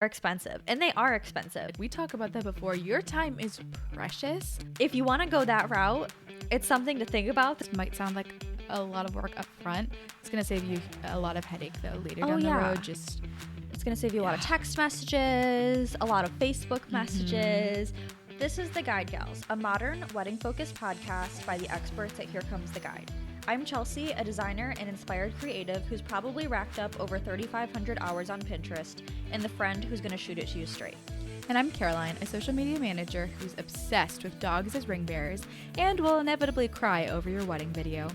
expensive, and they are expensive. We talk about that before. Your time is precious. If you want to go that route, it's something to think about. This might sound like a lot of work up front. It's going to save you a lot of headache though later down the road. It's going to save you a lot of text messages, a lot of Facebook messages. This is The Guide Gals, a modern wedding-focused podcast by the experts at Here Comes the Guide. I'm Chelsea, a designer and inspired creative who's probably racked up over 3,500 hours on Pinterest, and the friend who's going to shoot it to you straight. And I'm Caroline, a social media manager who's obsessed with dogs as ring bearers and will inevitably cry over your wedding video.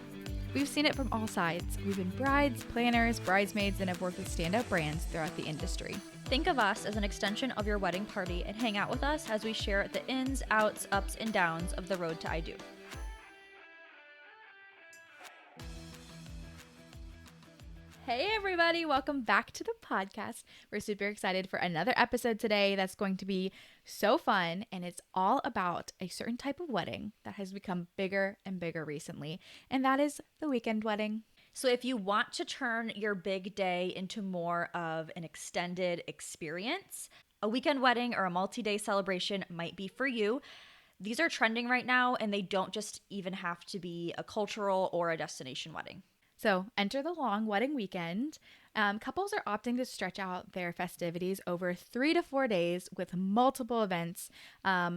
We've seen it from all sides. We've been brides, planners, bridesmaids, and have worked with standout brands throughout the industry. Think of us as an extension of your wedding party and hang out with us as we share the ins, outs, ups, and downs of the road to I Do. Hey everybody, welcome back to the podcast. We're super excited for another episode today that's going to be so fun, and it's all about a certain type of wedding that has become bigger and bigger recently, and that is the weekend wedding. So if you want to turn your big day into more of an extended experience, a weekend wedding or a multi-day celebration might be for you. These are trending right now, and they don't just even have to be a cultural or a destination wedding. So enter the long wedding weekend. Couples are opting to stretch out their festivities over 3 to 4 days with multiple events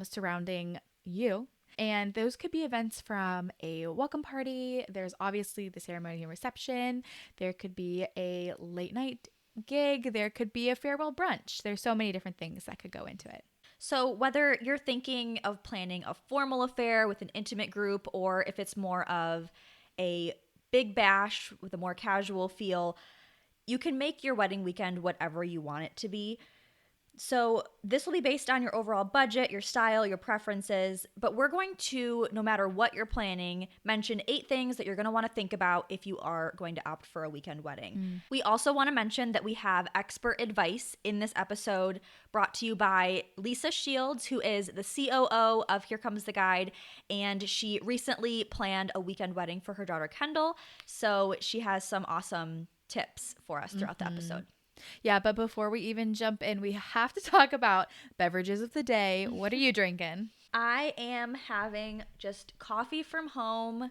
surrounding you. And those could be events from a welcome party. There's obviously the ceremony and reception. There could be a late night gig. There could be a farewell brunch. There's so many different things that could go into it. So whether you're thinking of planning a formal affair with an intimate group, or if it's more of a big bash with a more casual feel, you can make your wedding weekend whatever you want it to be. So this will be based on your overall budget, your style, your preferences, but we're going to, no matter what you're planning, mention 8 things that you're going to want to think about if you are going to opt for a weekend wedding. We also want to mention that we have expert advice in this episode brought to you by Lisa Shields, who is the COO of Here Comes the Guide, and she recently planned a weekend wedding for her daughter Kendall, so she has some awesome tips for us throughout the episode. Yeah, but before we even jump in, we have to talk about beverages of the day. What are you drinking? I am having just coffee from home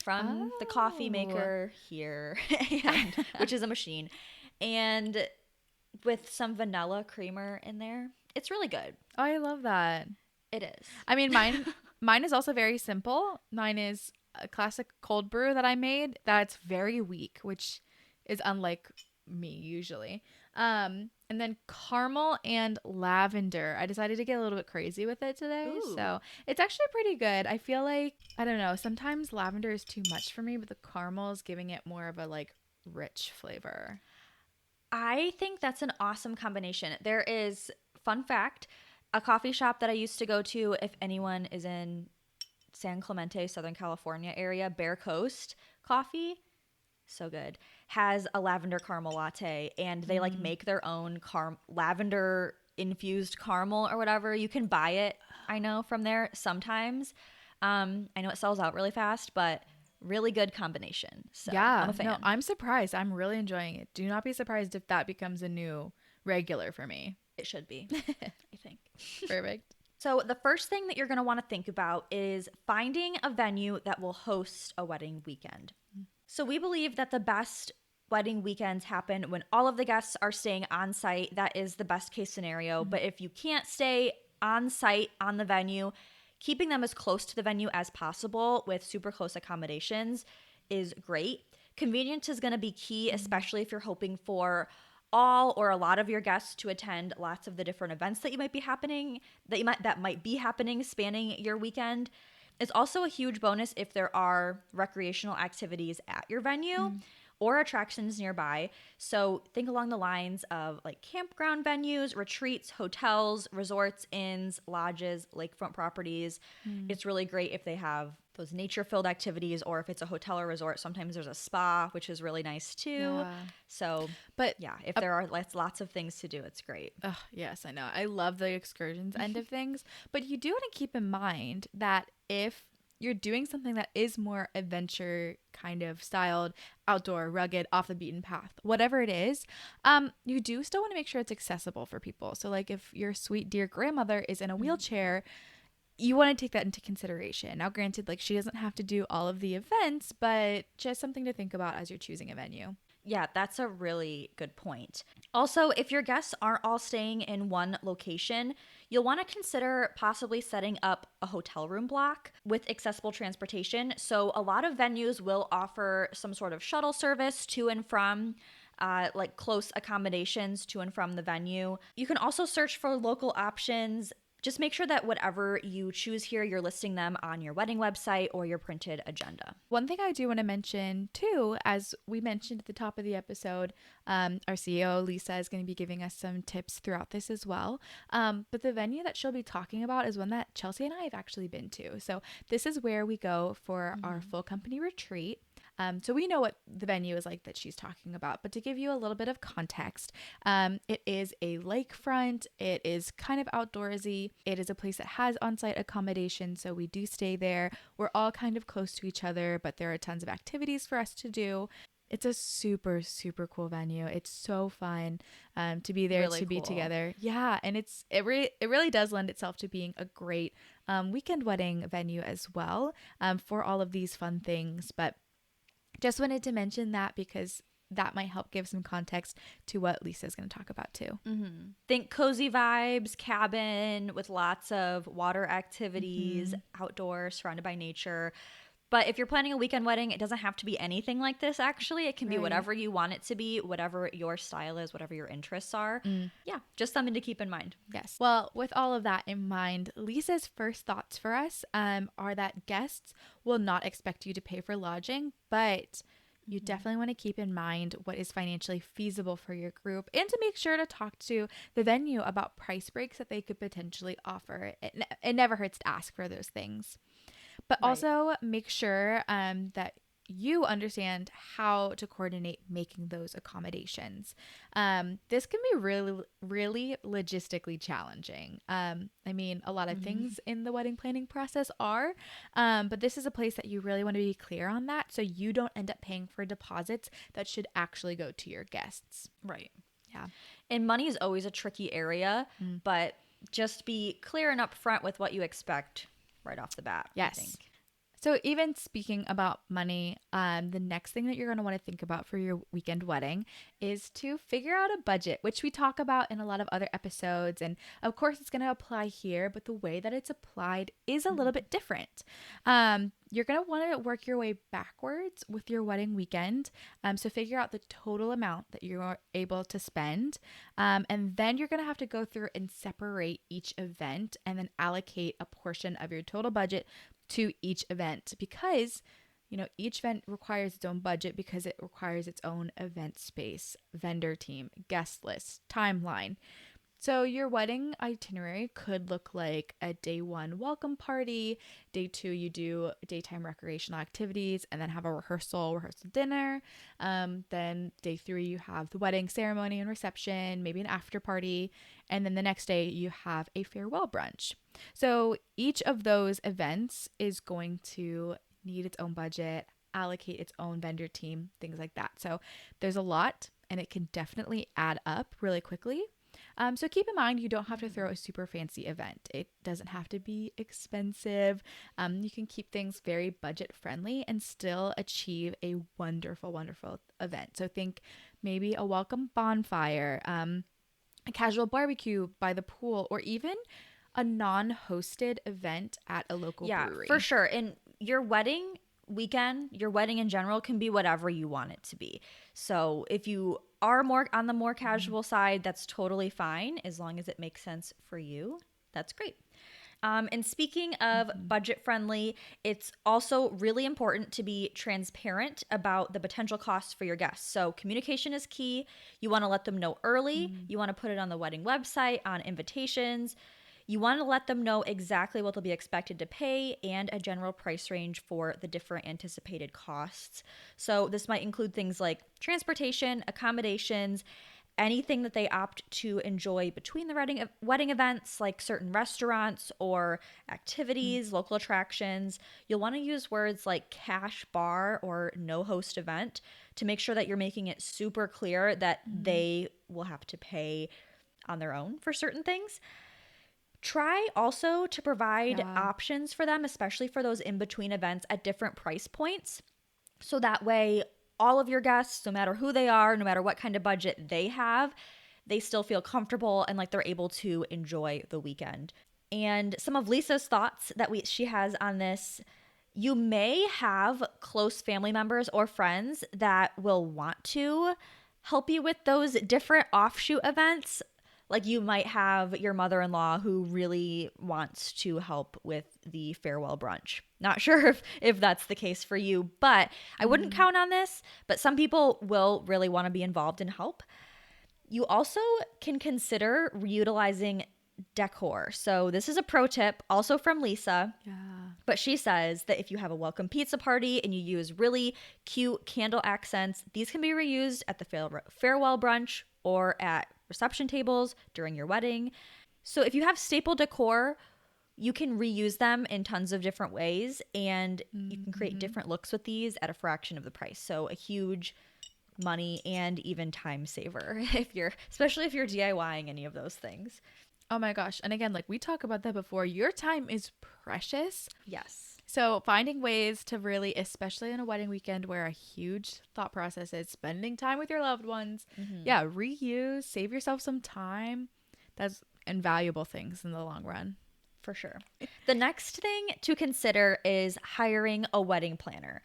from the coffee maker here, which is a machine, and with some vanilla creamer in there. It's really good. Oh, I love that. It is. I mean, mine is also very simple. Mine is a classic cold brew that I made that's very weak, which is unlike me usually. And then caramel and lavender. I decided to get a little bit crazy with it today. Ooh. So it's actually pretty good. I feel like, I don't know, sometimes lavender is too much for me, but the caramel is giving it more of a like rich flavor. I think that's an awesome combination. There is, fun fact, a coffee shop that I used to go to, if anyone is in San Clemente, Southern California area, Bear Coast Coffee, so good, has a lavender caramel latte, and they like make their own lavender infused caramel or whatever. You can buy it, I know, from there sometimes. I know it sells out really fast, but really good combination. So yeah, I'm a fan. No, I'm surprised. I'm really enjoying it. Do not be surprised if that becomes a new regular for me. It should be, I think. Perfect. So the first thing that you're going to want to think about is finding a venue that will host a wedding weekend. So we believe that the best wedding weekends happen when all of the guests are staying on site. That is the best case scenario. But if you can't stay on site on the venue, keeping them as close to the venue as possible with super close accommodations is great. Convenience is going to be key, especially if you're hoping for all or a lot of your guests to attend lots of the different events that might be happening spanning your weekend. It's also a huge bonus if there are recreational activities at your venue or attractions nearby. So think along the lines of like campground venues, retreats, hotels, resorts, inns, lodges, lakefront properties. It's really great if they have those nature-filled activities, or if it's a hotel or resort, sometimes there's a spa, which is really nice too. Yeah. So, but yeah, if there are lots of things to do, it's great. Yes, I know. I love the excursions end of things, but you do want to keep in mind that if you're doing something that is more adventure kind of styled, outdoor, rugged, off the beaten path, whatever it is, you do still want to make sure it's accessible for people. So like if your sweet dear grandmother is in a wheelchair, you want to take that into consideration. Now, granted, like she doesn't have to do all of the events, but just something to think about as you're choosing a venue. Yeah, that's a really good point. Also, if your guests aren't all staying in one location, you'll want to consider possibly setting up a hotel room block with accessible transportation. So, a lot of venues will offer some sort of shuttle service to and from. Like close accommodations to and from the venue. You can also search for local options. Just make sure that whatever you choose here, you're listing them on your wedding website or your printed agenda. One thing I do want to mention too, as we mentioned at the top of the episode, our CEO Lisa is going to be giving us some tips throughout this as well. But the venue that she'll be talking about is one that Chelsea and I have actually been to. So this is where we go for our full company retreat. So we know what the venue is like that she's talking about, but to give you a little bit of context, it is a lakefront. It is kind of outdoorsy. It is a place that has on-site accommodation, so we do stay there. We're all kind of close to each other, but there are tons of activities for us to do. It's a super, super cool venue. It's so fun to be there, Really to be cool. together. Yeah, and it really does lend itself to being a great weekend wedding venue as well for all of these fun things. But just wanted to mention that because that might help give some context to what Lisa's going to talk about too. Think cozy vibes, cabin with lots of water activities, outdoors, surrounded by nature. But if you're planning a weekend wedding, it doesn't have to be anything like this, actually. It can be Right. whatever you want it to be, whatever your style is, whatever your interests are. Yeah, just something to keep in mind. Yes. Well, with all of that in mind, Lisa's first thoughts for us are that guests will not expect you to pay for lodging, but you definitely want to keep in mind what is financially feasible for your group and to make sure to talk to the venue about price breaks that they could potentially offer. It never hurts to ask for those things. But Right. also make sure that you understand how to coordinate making those accommodations. This can be really, really logistically challenging. I mean, a lot of things in the wedding planning process are, but this is a place that you really want to be clear on that so you don't end up paying for deposits that should actually go to your guests. Right. Yeah. And money is always a tricky area, but just be clear and upfront with what you expect right off the bat. Yes. I think. So even speaking about money, the next thing that you're going to want to think about for your weekend wedding is to figure out a budget, which we talk about in a lot of other episodes. And of course, it's going to apply here, but the way that it's applied is a little bit different. You're going to want to work your way backwards with your wedding weekend. So figure out the total amount that you're able to spend. And then you're going to have to go through and separate each event and then allocate a portion of your total budget to each event because each event requires its own budget because it requires its own event space, vendor team, guest list, timeline. So your wedding itinerary could look like a day 1 welcome party, day 2 you do daytime recreational activities and then have a rehearsal dinner. Then day 3 you have the wedding ceremony and reception, maybe an after party, and then the next day you have a farewell brunch. So each of those events is going to need its own budget, allocate its own vendor team, things like that. So there's a lot and it can definitely add up really quickly. So keep in mind, you don't have to throw a super fancy event. It doesn't have to be expensive. You can keep things very budget friendly and still achieve a wonderful, wonderful event. So think maybe a welcome bonfire, a casual barbecue by the pool, or even a non-hosted event at a local brewery. For sure. And your wedding weekend, your wedding in general can be whatever you want it to be. So if you are more on the more casual side, that's totally fine as long as it makes sense for you. That's great. And speaking of budget friendly, it's also really important to be transparent about the potential costs for your guests. So communication is key. You want to let them know early. You want to put it on the wedding website, on invitations. You want to let them know exactly what they'll be expected to pay and a general price range for the different anticipated costs. So this might include things like transportation, accommodations, anything that they opt to enjoy between the wedding events, like certain restaurants or activities, local attractions. You'll want to use words like cash bar or no host event to make sure that you're making it super clear that they will have to pay on their own for certain things. Try also to provide Yeah. options for them, especially for those in between events at different price points. So that way, all of your guests, no matter who they are, no matter what kind of budget they have, they still feel comfortable and like they're able to enjoy the weekend. And some of Lisa's thoughts that she has on this, you may have close family members or friends that will want to help you with those different offshoot events. Like you might have your mother-in-law who really wants to help with the farewell brunch. Not sure if that's the case for you, but I wouldn't count on this. But some people will really want to be involved and help. You also can consider utilizing decor. So this is a pro tip also from Lisa. Yeah. But she says that if you have a welcome pizza party and you use really cute candle accents, these can be reused at the farewell brunch or at reception tables during your wedding. So if you have staple decor, you can reuse them in tons of different ways and you can create different looks with these at a fraction of the price. So a huge money and even time saver especially if you're DIYing any of those things. Oh my gosh. And again, like we talked about that before, your time is precious. Yes. So finding ways to really, especially on a wedding weekend where a huge thought process is spending time with your loved ones. Yeah, reuse, save yourself some time. That's invaluable things in the long run. For sure. The next thing to consider is hiring a wedding planner.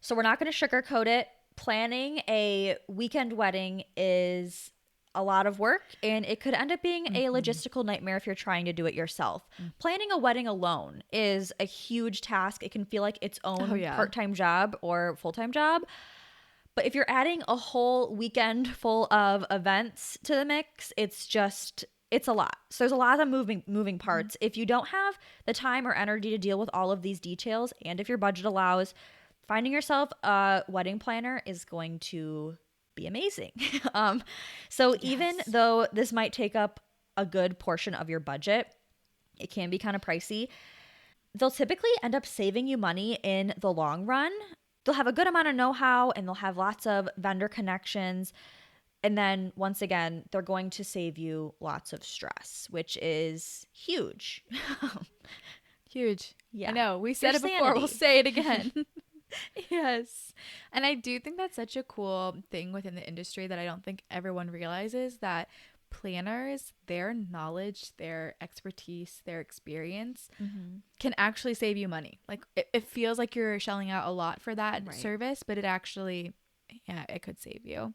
So we're not going to sugarcoat it. Planning a weekend wedding is a lot of work and it could end up being a logistical nightmare if you're trying to do it yourself. Planning a wedding alone is a huge task. It can feel like its own part-time job or full-time job. But if you're adding a whole weekend full of events to the mix, it's a lot. So there's a lot of moving parts. If you don't have the time or energy to deal with all of these details, and if your budget allows, finding yourself a wedding planner is going to be amazing. So even though this might take up a good portion of your budget, it can be kind of pricey. They'll typically end up saving you money in the long run. They'll have a good amount of know-how and they'll have lots of vendor connections. And then once again, they're going to save you lots of stress, which is huge. Huge. Yeah. I know. We said Your it before. sanity. We'll say it again. Yes. And I do think that's such a cool thing within the industry that I don't think everyone realizes, that planners, their knowledge, their expertise, their experience can actually save you money. Like it feels like you're shelling out a lot for that service, but it actually, it could save you.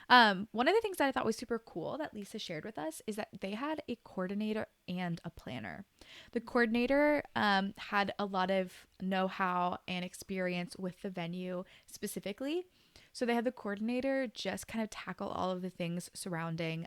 One of the things that I thought was super cool that Lisa shared with us is that they had a coordinator and a planner. The coordinator had a lot of know-how and experience with the venue specifically. So they had the coordinator just kind of tackle all of the things surrounding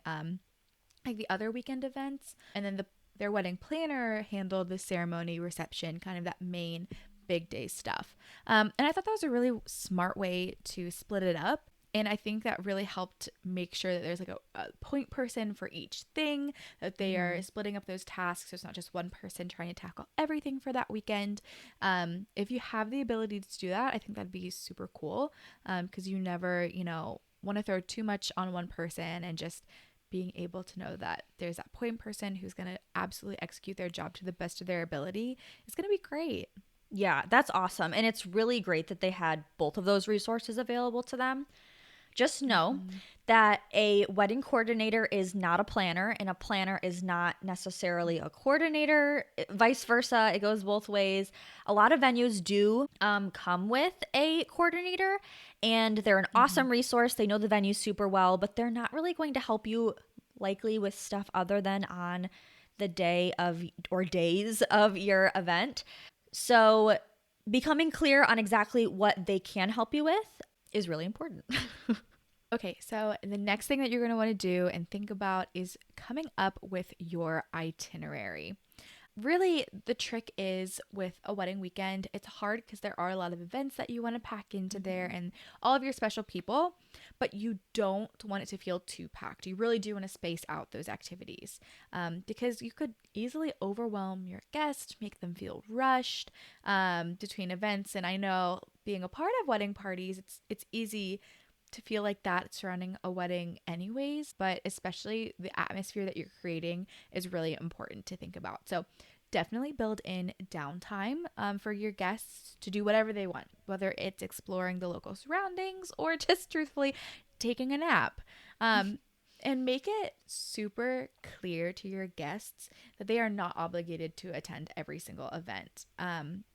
like the other weekend events. And then their wedding planner handled the ceremony, reception, kind of that main big day stuff. And I thought that was a really smart way to split it up. And I think that really helped make sure that there's like a point person for each thing, that they are splitting up those tasks. So it's not just one person trying to tackle everything for that weekend. If you have the ability to do that, I think that'd be super cool, because you never, want to throw too much on one person, and just being able to know that there's that point person who's going to absolutely execute their job to the best of their ability is going to be great. Yeah, that's awesome. And it's really great that they had both of those resources available to them. Just know that a wedding coordinator is not a planner, and a planner is not necessarily a coordinator. Vice versa, it goes both ways. A lot of venues do come with a coordinator, and they're an awesome resource. They know the venue super well, but they're not really going to help you likely with stuff other than on the day of or days of your event. So becoming clear on exactly what they can help you with is really important. Okay, so the next thing that you're going to want to do and think about is coming up with your itinerary. really the trick is with a wedding weekend, it's hard because there are a lot of events that you want to pack into there and all of your special people, but you don't want it to feel too packed. You really do want to space out those activities, because you could easily overwhelm your guests, make them feel rushed between events. And I know being a part of wedding parties, it's easy to feel like that surrounding a wedding anyways, but especially the atmosphere that you're creating is really important to think about. So definitely build in downtime for your guests to do whatever they want, whether it's exploring the local surroundings or just truthfully taking a nap. And make it super clear to your guests that they are not obligated to attend every single event.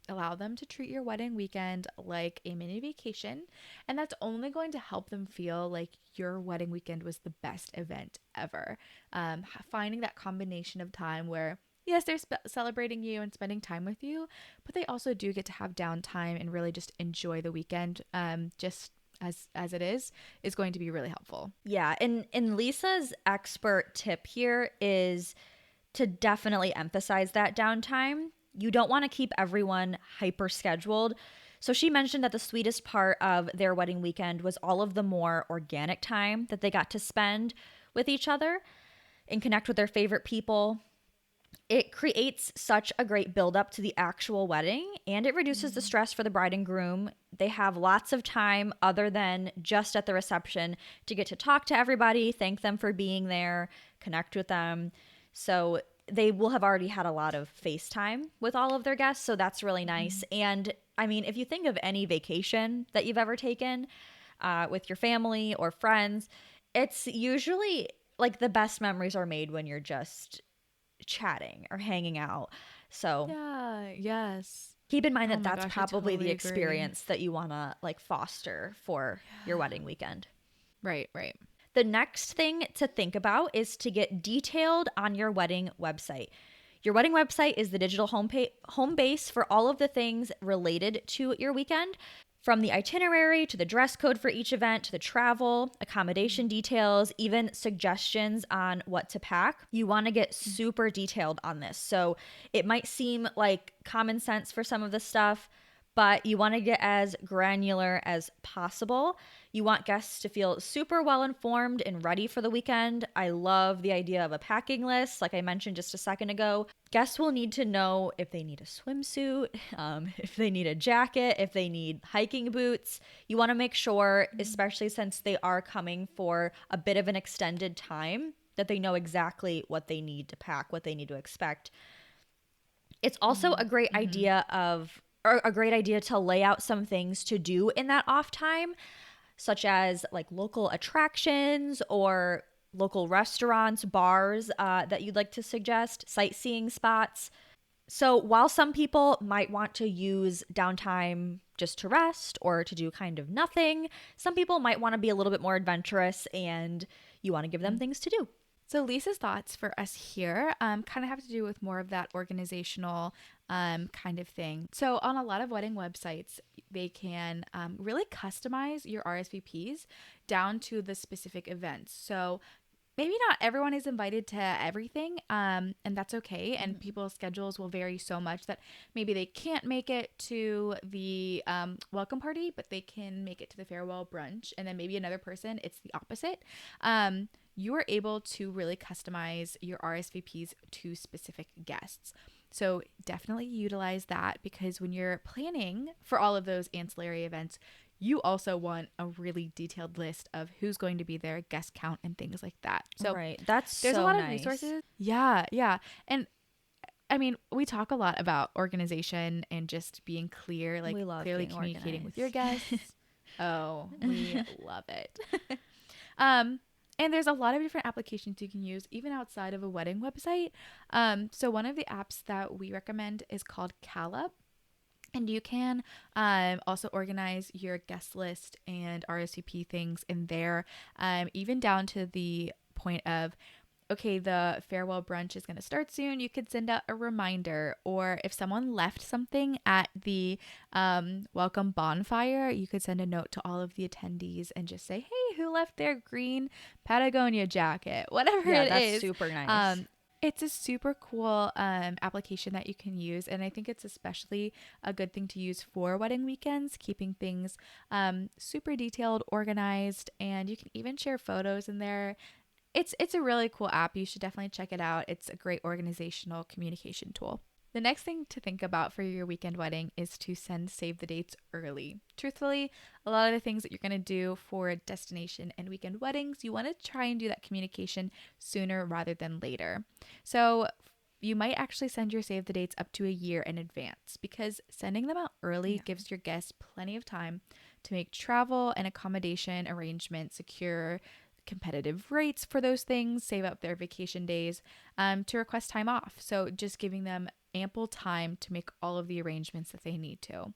Allow them to treat your wedding weekend like a mini vacation, and that's only going to help them feel like your wedding weekend was the best event ever. Finding that combination of time where yes, they're celebrating you and spending time with you, but they also do get to have downtime and really just enjoy the weekend. Just as it is going to be really helpful. Yeah, and Lisa's expert tip here is to definitely emphasize that downtime. You don't want to keep everyone hyper scheduled. So she mentioned that the sweetest part of their wedding weekend was all of the more organic time that they got to spend with each other and connect with their favorite people. It creates such a great buildup to the actual wedding, and it reduces the stress for the bride and groom. They have lots of time other than just at the reception to get to talk to everybody, thank them for being there, connect with them. So they will have already had a lot of FaceTime with all of their guests, so that's really nice. And I mean, if you think of any vacation that you've ever taken with your family or friends, it's usually like the best memories are made when you're just chatting or hanging out. So Yeah, yes. keep in mind Oh that my that's gosh, I probably the totally agree. experience that you want to like foster for your wedding weekend. Right, right. The next thing to think about is to get detailed on your wedding website. Your wedding website is the digital home base for all of the things related to your weekend, from the itinerary to the dress code for each event to the travel, accommodation details, even suggestions on what to pack. You want to get super detailed on this. So it might seem like common sense for some of the stuff, but you want to get as granular as possible. You want guests to feel super well informed and ready for the weekend. I love the idea of a packing list, like I mentioned just a second ago. Guests will need to know if they need a swimsuit, if they need a jacket, if they need hiking boots. You want to make sure, especially since they are coming for a bit of an extended time, that they know exactly what they need to pack, what they need to expect. It's also a great idea to lay out some things to do in that off time, such as like local attractions or local restaurants, bars that you'd like to suggest, sightseeing spots. So while some people might want to use downtime just to rest or to do kind of nothing, some people might want to be a little bit more adventurous and you want to give them things to do. So Lisa's thoughts for us here kind of have to do with more of that organizational kind of thing. So on a lot of wedding websites, they can really customize your RSVPs down to the specific events. So maybe not everyone is invited to everything, and that's okay. And people's schedules will vary so much that maybe they can't make it to the welcome party, but they can make it to the farewell brunch. And then maybe another person, it's the opposite. You are able to really customize your RSVPs to specific guests. So definitely utilize that, because when you're planning for all of those ancillary events, you also want a really detailed list of who's going to be there, guest count, and things like that. So right, that's there's so a lot of nice. resources. Yeah, yeah. And I mean, we talk a lot about organization and just being clear, like We love clearly being communicating with your organized. guests. Oh, we love it. And there's a lot of different applications you can use even outside of a wedding website. So one of the apps that we recommend is called Cala. And you can also organize your guest list and RSVP things in there, even down to the point of, okay, the farewell brunch is going to start soon. You could send out a reminder, or if someone left something at the welcome bonfire, you could send a note to all of the attendees and just say, hey, who left their green Patagonia jacket? Whatever Yeah, it that's is. super nice. It's a super cool application that you can use. And I think it's especially a good thing to use for wedding weekends, keeping things super detailed, organized, and you can even share photos in there. It's a really cool app. You should definitely check it out. It's a great organizational communication tool. The next thing to think about for your weekend wedding is to send save the dates early. Truthfully, a lot of the things that you're going to do for destination and weekend weddings, you want to try and do that communication sooner rather than later. So you might actually send your save the dates up to a year in advance, because sending them out early gives your guests plenty of time to make travel and accommodation arrangements secure, competitive rates for those things, save up their vacation days, to request time off. So just giving them ample time to make all of the arrangements that they need to.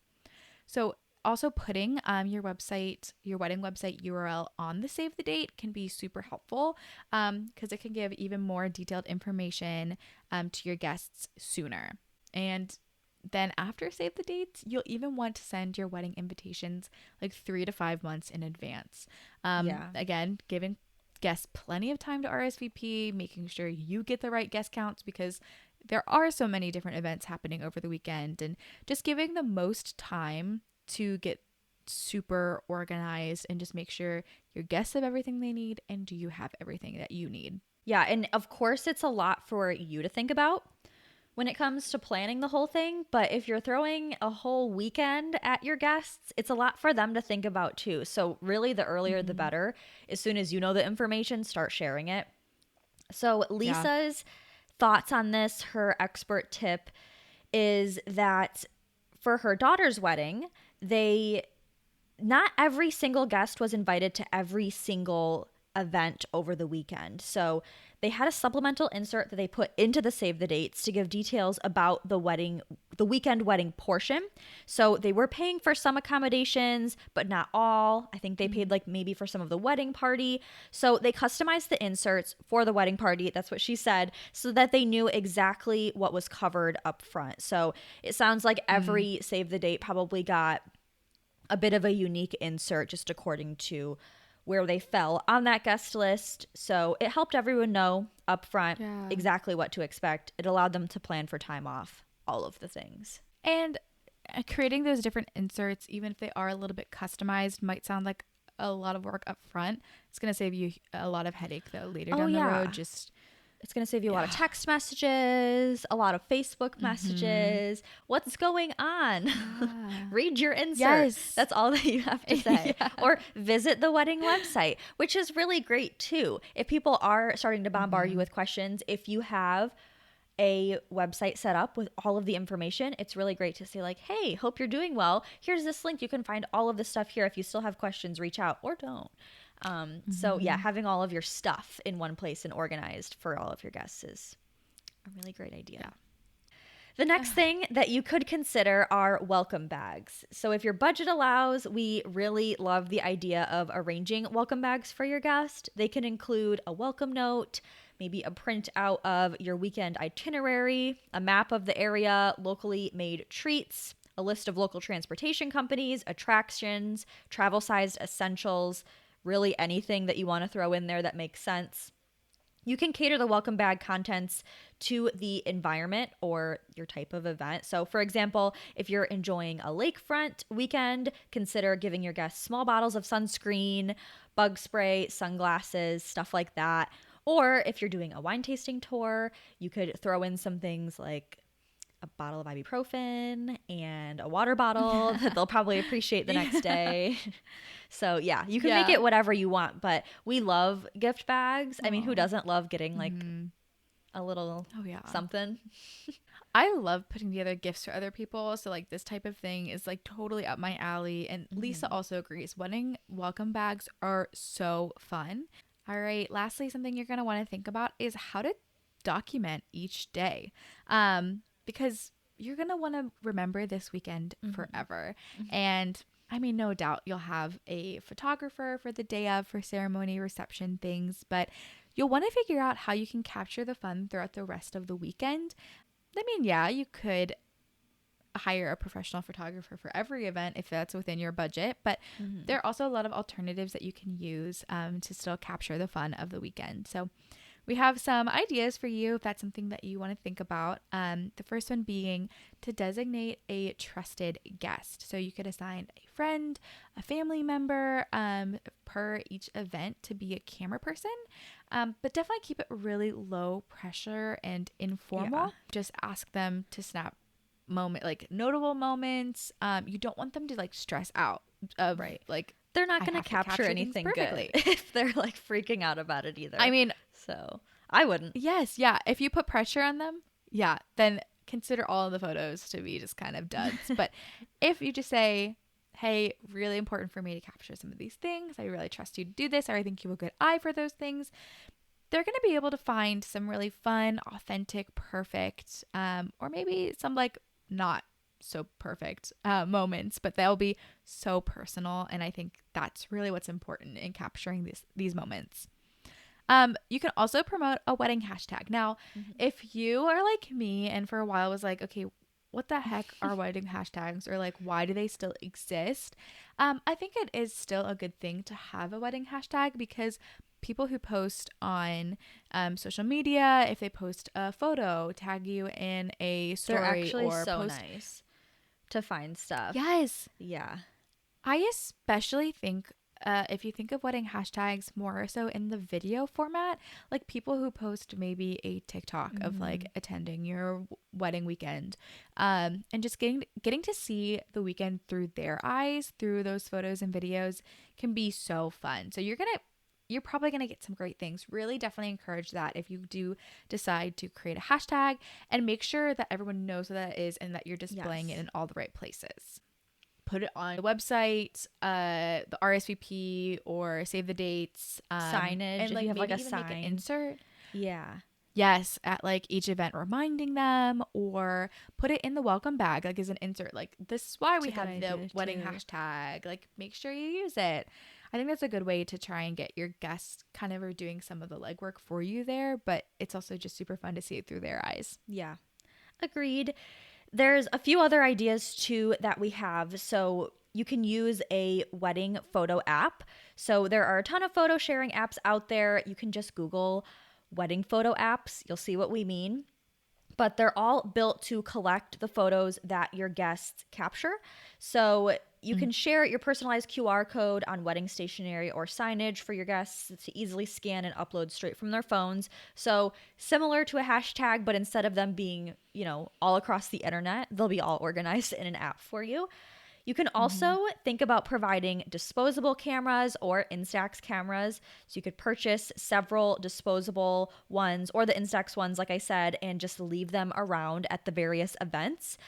So also putting your wedding website URL on the save the date can be super helpful, because it can give even more detailed information to your guests sooner. And then after save the dates, you'll even want to send your wedding invitations like 3 to 5 months in advance. Again, giving guests plenty of time to RSVP, making sure you get the right guest counts, because there are so many different events happening over the weekend, and just giving the most time to get super organized and just make sure your guests have everything they need and you have everything that you need. Yeah, and of course it's a lot for you to think about when it comes to planning the whole thing, but if you're throwing a whole weekend at your guests, it's a lot for them to think about too. So really the earlier the better. As soon as you know the information, start sharing it. So Lisa's thoughts on this, her expert tip is that for her daughter's wedding, not every single guest was invited to every single event over the weekend. So they had a supplemental insert that they put into the save the dates to give details about the weekend wedding portion. So they were paying for some accommodations, but not all. I think they paid like maybe for some of the wedding party. So they customized the inserts for the wedding party. That's what she said, so that they knew exactly what was covered up front. So it sounds like every save the date probably got a bit of a unique insert just according to where they fell on that guest list. So it helped everyone know up front exactly what to expect. It allowed them to plan for time off, all of the things. And creating those different inserts, even if they are a little bit customized, might sound like a lot of work up front. It's going to save you a lot of headache though later down the road. It's going to save you a lot of text messages, a lot of Facebook messages. What's going on? Read your insert. Yes. That's all that you have to say. Or visit the wedding website, which is really great too. If people are starting to bombard you with questions, if you have a website set up with all of the information, it's really great to say like, hey, hope you're doing well. Here's this link. You can find all of this stuff here. If you still have questions, reach out or don't. So yeah, having all of your stuff in one place and organized for all of your guests is a really great idea. Yeah. The next thing that you could consider are welcome bags. So if your budget allows, we really love the idea of arranging welcome bags for your guest. They can include a welcome note, maybe a printout of your weekend itinerary, a map of the area, locally made treats, a list of local transportation companies, attractions, travel-sized essentials, really anything that you want to throw in there that makes sense. You can cater the welcome bag contents to the environment or your type of event. So for example, if you're enjoying a lakefront weekend, consider giving your guests small bottles of sunscreen, bug spray, sunglasses, stuff like that. Or if you're doing a wine tasting tour, you could throw in some things like a bottle of ibuprofen and a water bottle that they'll probably appreciate the next day. So yeah, you can make it whatever you want, but we love gift bags. I mean, who doesn't love getting like a little something? I love putting together gifts for other people. So like this type of thing is like totally up my alley. And Lisa also agrees. Wedding welcome bags are so fun. All right. Lastly, something you're going to want to think about is how to document each day. Because you're going to want to remember this weekend forever. And I mean, no doubt you'll have a photographer for the day of, for ceremony, reception, things, but you'll want to figure out how you can capture the fun throughout the rest of the weekend. I mean, yeah, you could hire a professional photographer for every event if that's within your budget, but there are also a lot of alternatives that you can use to still capture the fun of the weekend. So We have some ideas for you if that's something that you want to think about. The first one being to designate a trusted guest. So you could assign a friend, a family member per each event to be a camera person, but definitely keep it really low pressure and informal. Yeah. Just ask them to snap notable moments. You don't want them to like stress out of Right. like They're not I going to have to capture capture things anything good perfectly. if they're like freaking out about it either. I mean, So I wouldn't. yes, yeah. If you put pressure on them, yeah, then consider all of the photos to be just kind of duds. But if you just say, hey, really important for me to capture some of these things, I really trust you to do this, or I think you have a good eye for those things, they're going to be able to find some really fun, authentic, perfect, or maybe some like not so perfect moments, but they'll be so personal. And I think that's really what's important in capturing these moments. You can also promote a wedding hashtag. Now, if you are like me and for a while was like, okay, what the heck are wedding hashtags, or like, why do they still exist? I think it is still a good thing to have a wedding hashtag because people who post on social media, if they post a photo, tag you in a They're story actually or so post. nice to find stuff. Yes, Yeah. I especially think if you think of wedding hashtags more so in the video format, like people who post maybe a TikTok of like attending your wedding weekend, and just getting to see the weekend through their eyes, through those photos and videos can be so fun. So you're probably going to get some great things. Really definitely encourage that if you do decide to create a hashtag, and make sure that everyone knows what that is and that you're displaying it Yes. in all the right places. Put it on the website, the RSVP or save the dates, Signage. and If like you have like maybe a even make an sign. insert. Yeah. Yes, at like each event, reminding them, or put it in the welcome bag, like as an insert. Like, this is why It's we a good have the idea wedding too. hashtag. Like, make sure you use it. I think that's a good way to try and get your guests kind of are doing some of the legwork for you there, but it's also just super fun to see it through their eyes. Yeah. Agreed. There's a few other ideas too that we have. So you can use a wedding photo app. So there are a ton of photo sharing apps out there. You can just Google wedding photo apps. You'll see what we mean. But they're all built to collect the photos that your guests capture. So you can share your personalized QR code on wedding stationery or signage for your guests to easily scan and upload straight from their phones. So similar to a hashtag, but instead of them being, all across the internet, they'll be all organized in an app for you. You can also think about providing disposable cameras or Instax cameras. So you could purchase several disposable ones or the Instax ones, like I said, and just leave them around at the various events.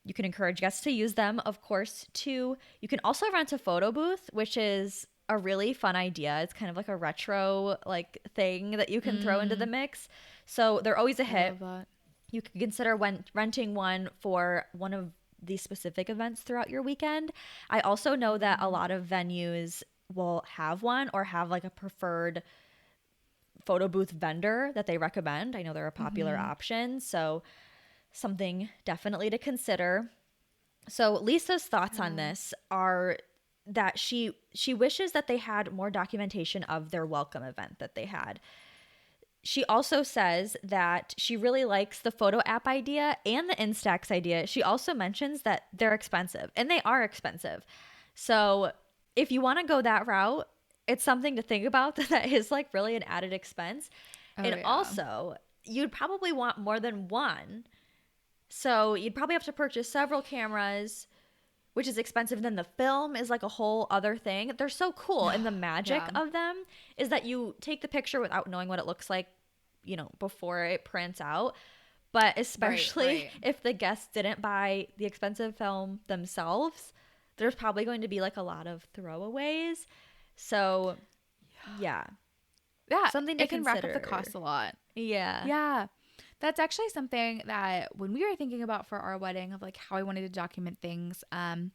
You can encourage guests to use them, of course, too. You can also rent a photo booth, which is a really fun idea. It's kind of like a retro like thing that you can throw into the mix. So they're always a I hit. love that. You could consider renting one for one of these specific events throughout your weekend. I also know that a lot of venues will have one or have like a preferred photo booth vendor that they recommend. I know they're a popular option, so something definitely to consider. So Lisa's thoughts on Yeah. this are that she wishes that they had more documentation of their welcome event that they had. She also says that she really likes the photo app idea and the Instax idea. She also mentions that they're expensive, and they are expensive. So if you want to go that route, it's something to think about that is like really an added expense. Oh And yeah. also, you'd probably want more than one. So you'd probably have to purchase several cameras, which is expensive. Then the film is like a whole other thing. They're so cool. And the magic Yeah. of them is that you take the picture without knowing what it looks like, before it prints out. But Right, especially right. if the guests didn't buy the expensive film themselves, there's probably going to be like a lot of throwaways. So, yeah, Yeah, something to it can rack up the consider. cost a lot. Yeah. Yeah. That's actually something that when we were thinking about for our wedding of like how I wanted to document things, and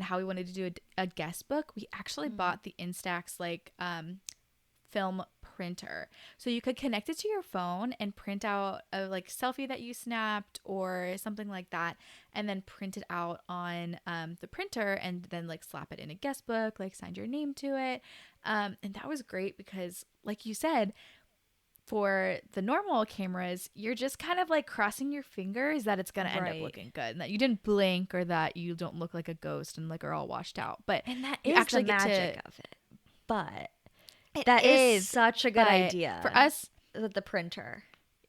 how we wanted to do a guest book, we actually bought the Instax film printer. So you could connect it to your phone and print out a like selfie that you snapped or something like that, and then print it out on the printer and then like slap it in a guest book, like sign your name to it. And that was great because, like you said, for the normal cameras, you're just kind of like crossing your fingers that it's going to end up Right. looking good and that you didn't blink or that you don't look like a ghost and like are all washed out. But And that you is actually the get magic to, of it. But it that is is such a good but idea for us. with the printer.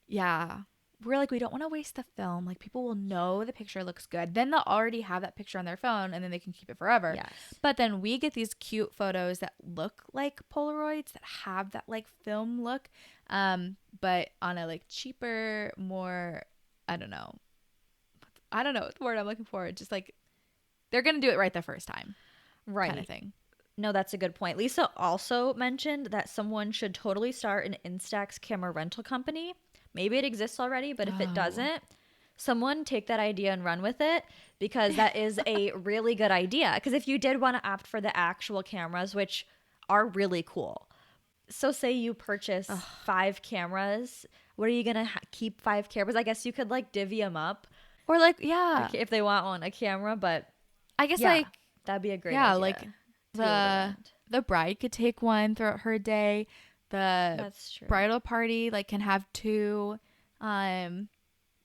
Yeah. We're like, we don't want to waste the film. Like, people will know the picture looks good. Then they'll already have that picture on their phone and then they can keep it forever. Yes. But then we get these cute photos that look like Polaroids, that have that like film look, but on a like cheaper, more, I don't know what the word I'm looking for. Just like, they're going to do it right the first time. Right. Kind of thing. No, that's a good point. Lisa also mentioned that someone should totally start an Instax camera rental company. Maybe it exists already, but if it doesn't, someone take that idea and run with it, because that is a really good idea. Because if you did want to opt for the actual cameras, which are really cool. So say you purchase 5 cameras. What are you going to keep 5 cameras? I guess you could like divvy them up. Or like, yeah. If they want one, a camera, but I guess yeah, like, that'd be a great yeah, idea. like to be able to rent. the bride could take one throughout her day. The That's true. bridal party like can have 2.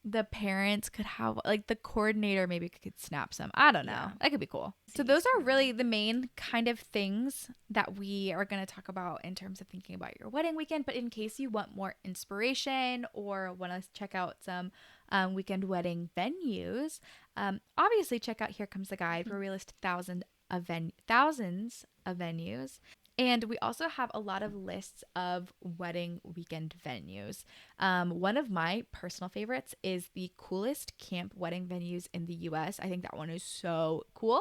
The parents could have, like, the coordinator maybe could snap some. I don't know. Yeah. That could be cool. So those are really the main kind of things that we are going to talk about in terms of thinking about your wedding weekend. But in case you want more inspiration or want to check out some weekend wedding venues, obviously check out Here Comes the Guide, where we list thousands of venues. And we also have a lot of lists of wedding weekend venues. One of my personal favorites is the coolest camp wedding venues in the U.S. I think that one is so cool.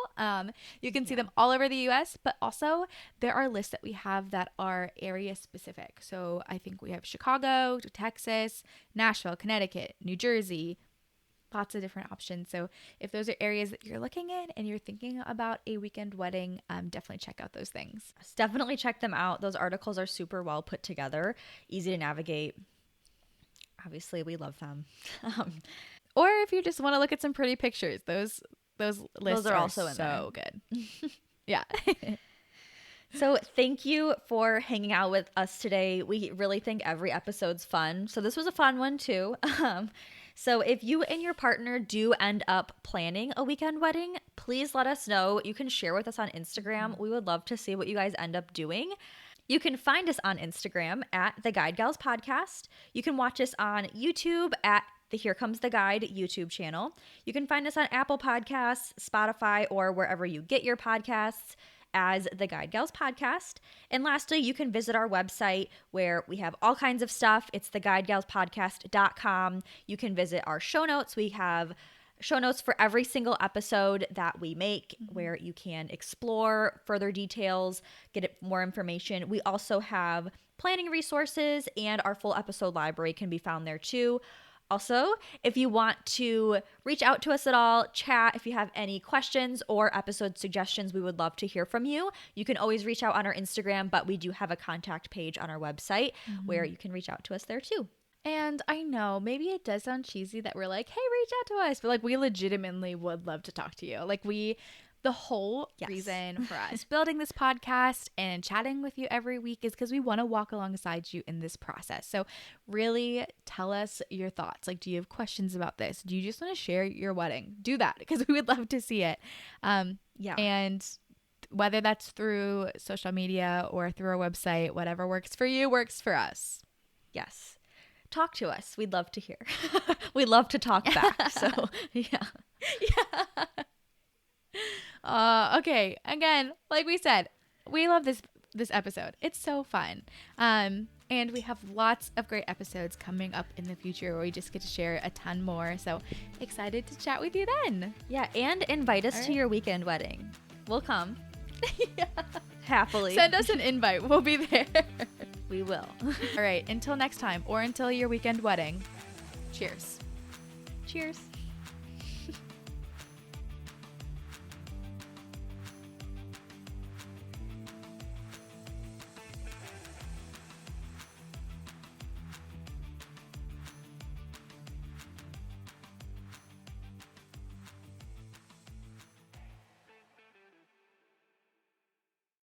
You can see them all over the U.S., but also there are lists that we have that are area specific. So I think we have Chicago, Texas, Nashville, Connecticut, New Jersey, lots of different options. So if those are areas that you're looking in and you're thinking about a weekend wedding, definitely check out those things. Definitely check them out. Those articles are super well put together, easy to navigate. Obviously, we love them. Or if you just want to look at some pretty pictures, those lists are also in so good. Yeah. So thank you for hanging out with us today. We really think every episode's fun. So this was a fun one too. So if you and your partner do end up planning a weekend wedding, please let us know. You can share with us on Instagram. We would love to see what you guys end up doing. You can find us on Instagram at The Guide Gals Podcast. You can watch us on YouTube at the Here Comes the Guide YouTube channel. You can find us on Apple Podcasts, Spotify, or wherever you get your podcasts as The Guide Gals Podcast. And lastly, you can visit our website where we have all kinds of stuff. It's theguidegalspodcast.com. You can visit our show notes. We have show notes for every single episode that we make, where you can explore further details, get more information. We also have planning resources, and our full episode library can be found there too. Also, if you want to reach out to us at all, chat, if you have any questions or episode suggestions, we would love to hear from you. You can always reach out on our Instagram, but we do have a contact page on our website where you can reach out to us there too. And I know maybe it does sound cheesy that we're like, hey, reach out to us, but like we legitimately would love to talk to you. Like the whole reason for us building this podcast and chatting with you every week is because we want to walk alongside you in this process. So really tell us your thoughts. Like, do you have questions about this? Do you just want to share your wedding? Do that, because we would love to see it. And whether that's through social media or through our website, whatever works for you works for us. Yes. Talk to us. We'd love to hear. We love to talk back. So, yeah. Okay. Again, like we said, we love this episode. It's so fun. And we have lots of great episodes coming up in the future where we just get to share a ton more. So excited to chat with you then. Yeah. And invite us to your weekend wedding. We'll come. Happily. Send us an invite. We'll be there. We will. All right. Until next time, or until your weekend wedding. Cheers. Cheers.